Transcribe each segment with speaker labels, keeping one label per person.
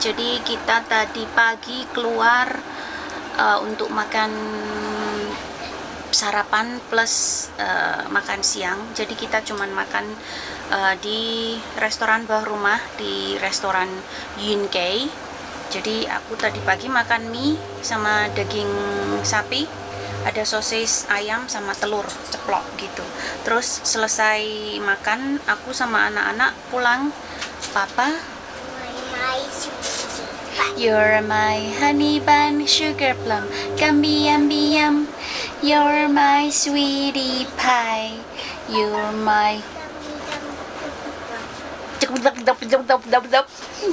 Speaker 1: Jadi kita tadi pagi keluar untuk makan sarapan plus makan siang. Jadi kita cuman makan di restoran bawah rumah, di restoran Yun Kei. Jadi aku tadi pagi makan mie sama daging sapi, ada sosis ayam sama telur ceplok gitu. Terus selesai makan, aku sama anak-anak pulang. Papa, you're my honey bun, sugar plum, yummy yummy yum. You're my sweetie pie. You're my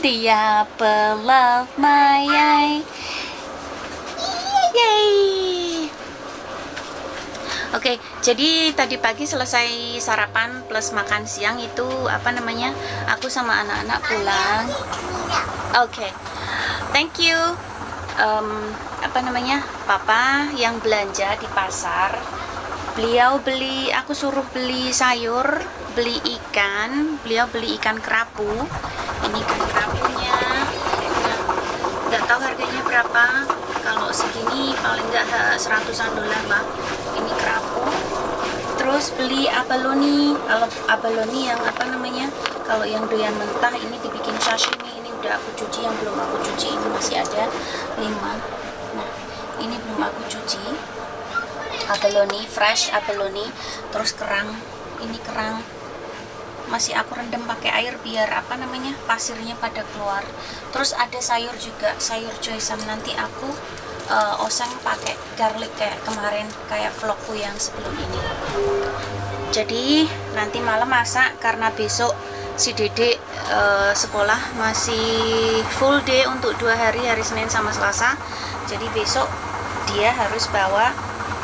Speaker 1: the apple of my eye. Yay! Oke, jadi tadi pagi selesai sarapan plus makan siang itu aku sama anak-anak pulang. Oke, thank you. Papa yang belanja di pasar. Aku suruh beli sayur, beli ikan. Beliau beli ikan kerapu. Ini ikan kerapunya. Nggak tahu harganya berapa. Kalau segini paling nggak $100 lah. Ini kerapu. Terus beli abalone. Kalau abalone yang kalau yang doyan mentah ini dibikin sashimi. Ini udah aku cuci, yang belum aku cuci ini masih ada 5. Nah, ini belum aku cuci. Abalone, fresh abalone. Terus kerang. Ini kerang. Masih aku rendam pakai air biar pasirnya pada keluar. Terus ada sayur juga, sayur choy-sam. Nanti aku oseng pakai garlic kayak kemarin, kayak vlogku yang sebelum ini. Jadi nanti malam masak karena besok si Dedek sekolah masih full day untuk 2 hari, hari Senin sama Selasa. Jadi besok dia harus bawa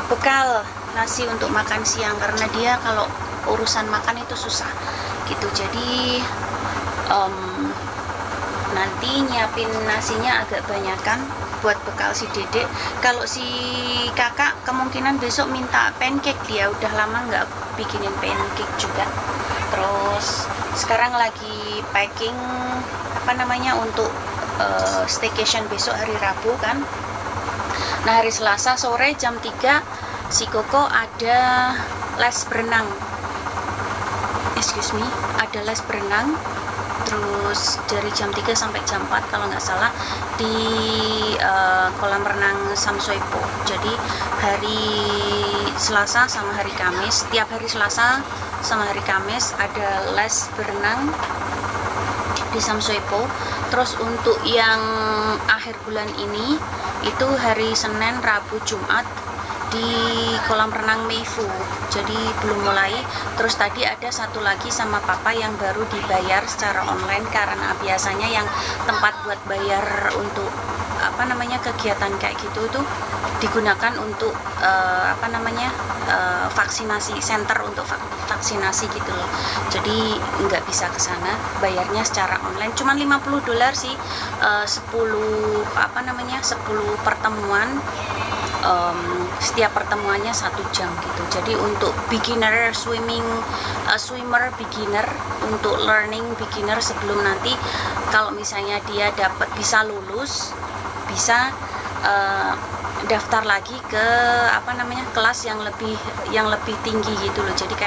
Speaker 1: bekal nasi untuk makan siang karena dia kalau urusan makan itu susah gitu. Jadi nanti nyiapin nasinya agak banyakan buat bekal si Dedek. Kalau si kakak kemungkinan besok minta pancake, dia udah lama nggak bikinin pancake juga. Terus sekarang lagi packing untuk staycation besok hari Rabu kan. Nah, hari Selasa sore jam 3 si Koko ada les berenang. Ada les berenang. Terus dari jam 3 sampai jam 4 kalau nggak salah di kolam renang Samsoepo. Jadi hari Selasa sama hari Kamis, tiap hari Selasa sama hari Kamis ada les berenang di Samsoepo. Terus untuk yang akhir bulan ini itu hari Senin, Rabu, Jumat di kolam renang Meifu. Jadi belum mulai. Terus tadi ada satu lagi sama Papa yang baru dibayar secara online karena biasanya yang tempat buat bayar untuk kegiatan kayak gitu tuh digunakan untuk vaksinasi, center untuk vaksinasi gitu loh. Jadi nggak bisa ke sana, bayarnya secara online. Cuman $50 sih, 10 pertemuan. Setiap pertemuannya 1 jam gitu. Jadi untuk beginner swimmer beginner, untuk learning beginner sebelum nanti kalau misalnya dia bisa lulus, bisa daftar lagi ke kelas yang lebih tinggi gitu loh. Jadi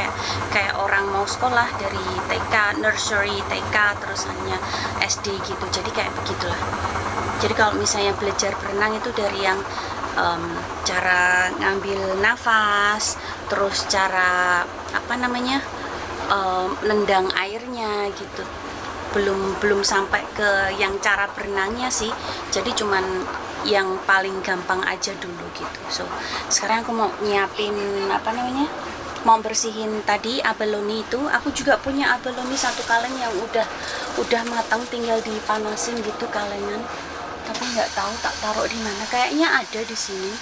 Speaker 1: kayak orang mau sekolah dari TK, nursery, TK, terus hanya SD gitu. Jadi kayak begitulah. Jadi kalau misalnya belajar berenang itu dari yang cara ngambil nafas, terus cara nendang airnya gitu. Belum sampai ke yang cara berenangnya sih. Jadi cuman yang paling gampang aja dulu gitu. So sekarang aku mau nyiapin mau bersihin tadi abalone itu. Aku juga punya abalone 1 kaleng yang udah matang, tinggal dipanasin gitu kalengan. Tapi nggak tahu tak taruh di mana. Kayaknya ada di sini.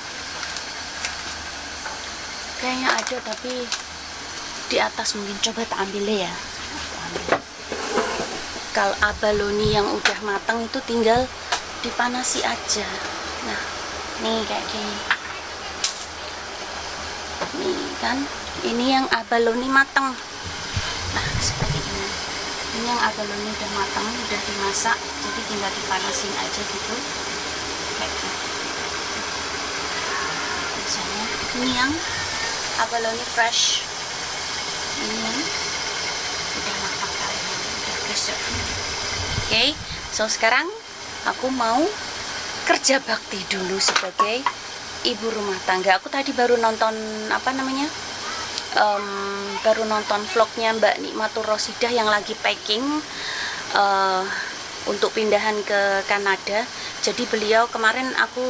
Speaker 1: Kayaknya ada tapi di atas mungkin. Coba tak ambil ya. Kalau abalone yang udah matang itu tinggal dipanasi aja. Nah, nih kayak gini. Nih kan, ini yang abalone matang. Nah, seperti ini. Ini yang abalone udah matang, udah dimasak, jadi tinggal dipanasin aja gitu. Kayak gitu. Misalnya ini yang abalone fresh. Ini yang udah matang kalian, udah fresh. Oke, so sekarang aku mau kerja bakti dulu sebagai ibu rumah tangga. Aku tadi baru nonton baru nonton vlognya Mbak Nikmatur Rosidah yang lagi packing untuk pindahan ke Kanada. Jadi beliau kemarin aku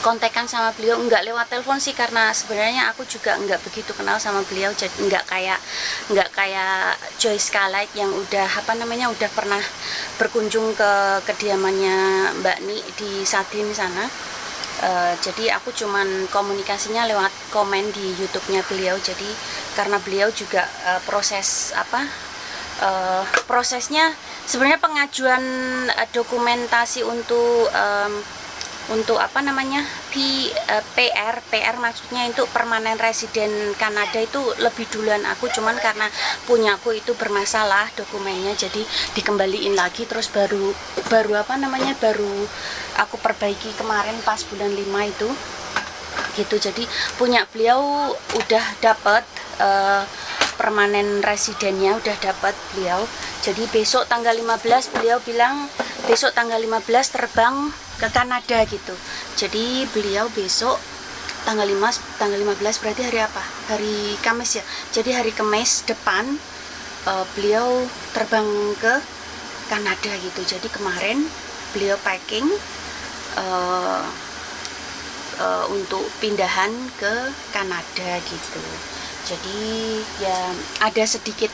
Speaker 1: kontekan sama beliau, nggak lewat telepon sih, karena sebenarnya aku juga nggak begitu kenal sama beliau, jadi nggak kayak Joyce Skylight yang udah udah pernah berkunjung ke kediamannya Mbak Ni di Sadin sana. Jadi aku cuman komunikasinya lewat komen di YouTube-nya beliau. Jadi karena beliau juga prosesnya sebenarnya pengajuan dokumentasi untuk PR maksudnya itu permanen residen Kanada itu lebih duluan aku, cuman karena punyaku itu bermasalah dokumennya, jadi dikembaliin lagi, terus baru aku perbaiki kemarin pas bulan 5 itu gitu. Jadi punya beliau udah dapat permanen residennya, udah dapat beliau. Jadi besok tanggal 15 beliau bilang besok tanggal 15 terbang ke Kanada gitu. Jadi beliau besok tanggal 15 berarti hari apa? Hari Kamis ya. Jadi hari Kamis depan beliau terbang ke Kanada gitu. Jadi kemarin beliau packing untuk pindahan ke Kanada gitu. Jadi ya ada sedikit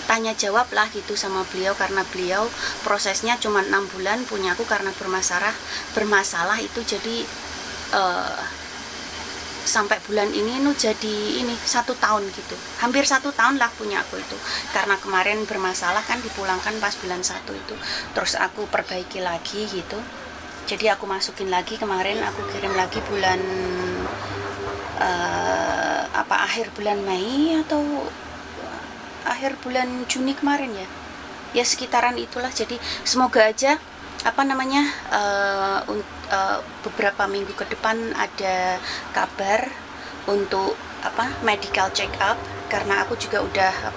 Speaker 1: tanya jawab lah gitu sama beliau, karena beliau prosesnya cuma 6 bulan, punyaku karena bermasalah itu jadi sampai bulan ini jadi 1 tahun gitu, hampir 1 tahun lah punyaku itu, karena kemarin bermasalah kan dipulangkan pas bulan 1 itu, terus aku perbaiki lagi gitu. Jadi aku masukin lagi kemarin, aku kirim lagi bulan akhir bulan Mei atau akhir bulan Juni kemarin ya sekitaran itulah. Jadi semoga aja beberapa minggu ke depan ada kabar untuk medical check up, karena aku juga udah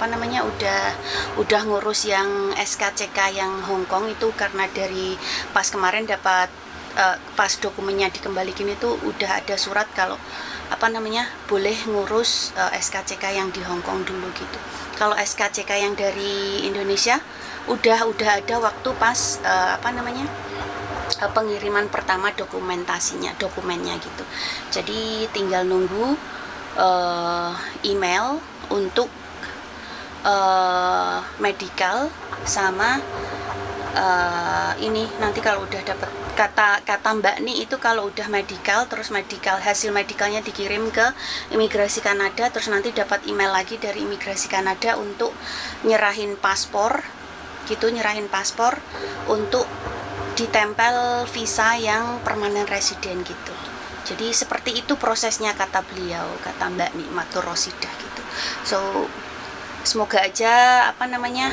Speaker 1: ngurus yang SKCK yang Hong Kong itu, karena dari pas kemarin dapat pas dokumennya dikembalikan itu udah ada surat kalau boleh ngurus SKCK yang di Hong Kong dulu gitu. Kalau SKCK yang dari Indonesia udah ada waktu pas pengiriman pertama dokumennya gitu. Jadi tinggal nunggu email untuk medical sama ini nanti kalau udah dapat kata Mbak Ni itu, kalau udah medical, terus hasil medicalnya dikirim ke imigrasi Kanada, terus nanti dapat email lagi dari imigrasi Kanada untuk nyerahin paspor untuk ditempel visa yang permanen residen gitu. Jadi seperti itu prosesnya kata Mbak Nikmatur Rosidah gitu. So semoga aja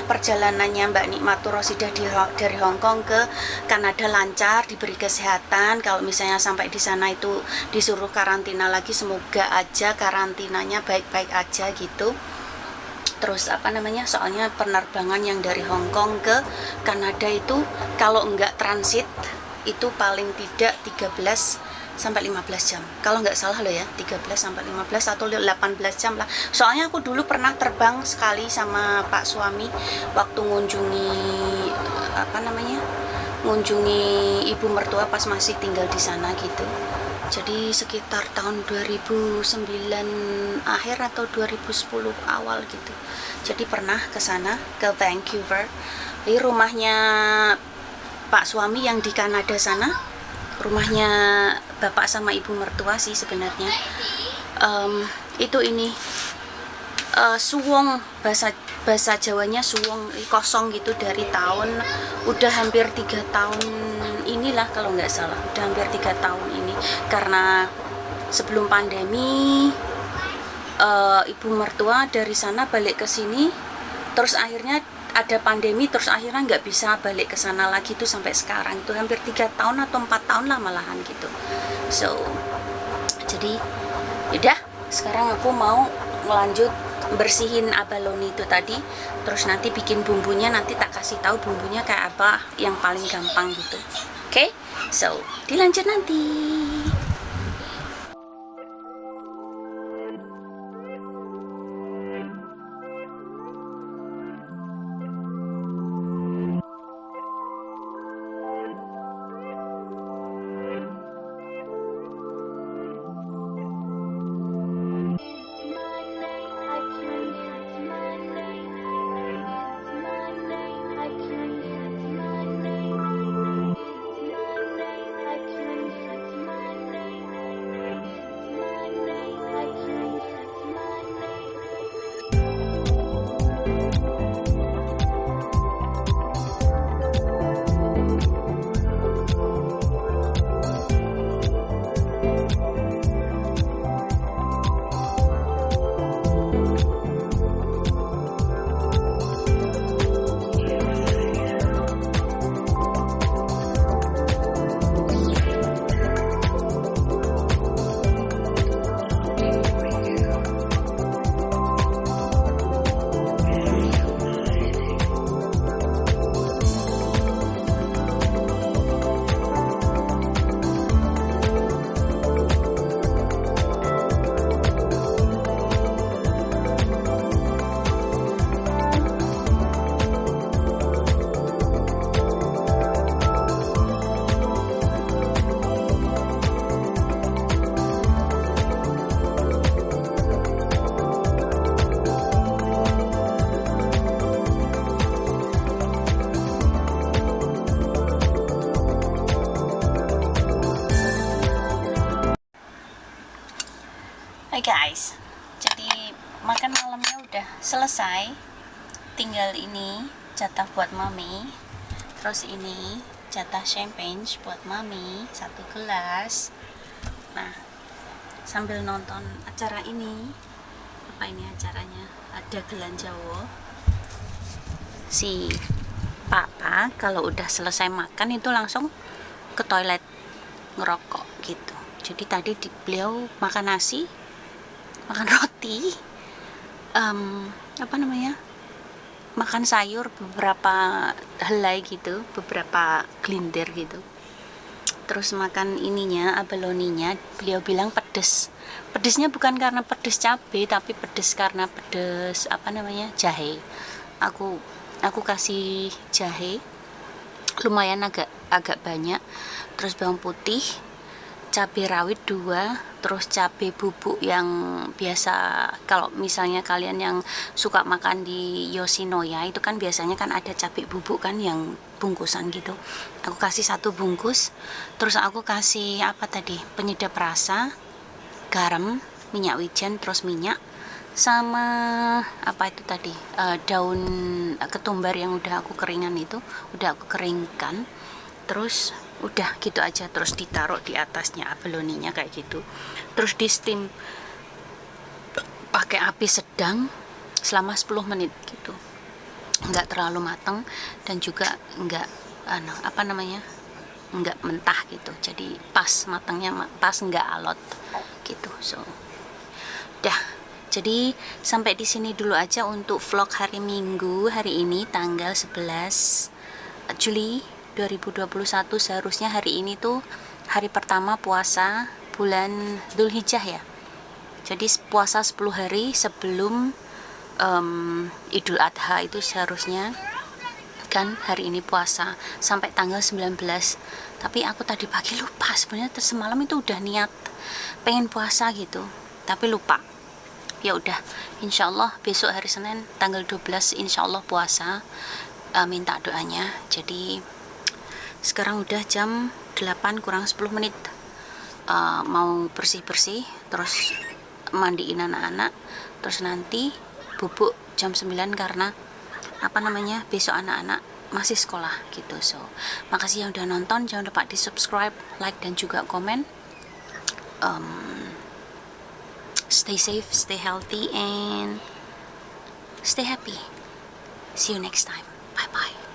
Speaker 1: perjalanannya Mbak Nikmatur Rosidah dari Hong Kong ke Kanada lancar, diberi kesehatan. Kalau misalnya sampai di sana itu disuruh karantina lagi, semoga aja karantinanya baik-baik aja gitu. Terus soalnya penerbangan yang dari Hong Kong ke Kanada itu kalau enggak transit itu paling tidak 13 sampai 15 jam. Kalau nggak salah loh ya, 13 sampai 15 atau 18 jam lah. Soalnya aku dulu pernah terbang sekali sama Pak suami waktu ngunjungi ibu mertua pas masih tinggal di sana gitu. Jadi sekitar tahun 2009 akhir atau 2010 awal gitu. Jadi pernah ke sana, ke Vancouver. Di rumahnya Pak suami yang di Kanada sana, rumahnya bapak sama ibu mertua sih sebenarnya. Itu suwong, bahasa Jawanya suwong, kosong gitu dari tahun udah hampir 3 tahun inilah kalau nggak salah, udah hampir 3 tahun ini, karena sebelum pandemi ibu mertua dari sana balik ke sini, terus akhirnya ada pandemi, terus akhirnya nggak bisa balik ke sana lagi tuh sampai sekarang. Itu hampir 3 tahun atau 4 tahun lah malahan gitu. So jadi udah, sekarang aku mau lanjut bersihin abalone itu tadi, terus nanti bikin bumbunya, nanti tak kasih tahu bumbunya kayak apa yang paling gampang gitu. Oke, so dilanjut nanti. Hai guys, jadi makan malamnya udah selesai, tinggal ini jatah buat mami, terus ini jatah champagne buat mami 1 gelas. Nah, sambil nonton acara ini, apa ini acaranya, ada Gelan Jawa, si papa kalau udah selesai makan itu langsung ke toilet ngerokok gitu. Jadi tadi beliau makan nasi, makan roti, makan sayur beberapa helai gitu, beberapa gelindir gitu, terus makan ininya, abaloninya. Beliau bilang pedes, pedesnya bukan karena pedes cabai, tapi pedes karena pedes jahe. Aku kasih jahe lumayan agak banyak, terus bawang putih, cabai rawit 2, terus cabai bubuk yang biasa, kalau misalnya kalian yang suka makan di Yoshinoya itu kan biasanya kan ada cabai bubuk kan yang bungkusan gitu. Aku kasih 1 bungkus, terus aku kasih penyedap rasa, garam, minyak wijen, terus minyak, sama daun ketumbar yang udah aku keringkan itu, udah aku keringkan. Terus udah gitu aja, terus ditaruh di atasnya abaloninya kayak gitu, terus di steam pakai api sedang selama 10 menit gitu, nggak terlalu matang dan juga nggak nggak mentah gitu, jadi pas matangnya, pas nggak alot gitu. So udah, jadi sampai di sini dulu aja untuk vlog hari Minggu hari ini, tanggal 11 Juli 2021. Seharusnya hari ini tuh hari pertama puasa bulan Dzulhijjah ya, jadi puasa 10 hari sebelum Idul Adha itu seharusnya kan hari ini puasa sampai tanggal 19. Tapi aku tadi pagi lupa, sebenarnya semalam itu udah niat pengen puasa gitu tapi lupa. Ya udah, insyaallah besok hari Senin tanggal 12 insyaallah puasa, minta doanya. Jadi sekarang udah jam 8 kurang 10 menit, mau bersih-bersih, terus mandiin anak-anak, terus nanti bubuk jam 9 karena besok anak-anak masih sekolah gitu. So makasih yang udah nonton, jangan lupa di subscribe, like dan juga komen. Stay safe, stay healthy, and stay happy. See you next time. Bye bye.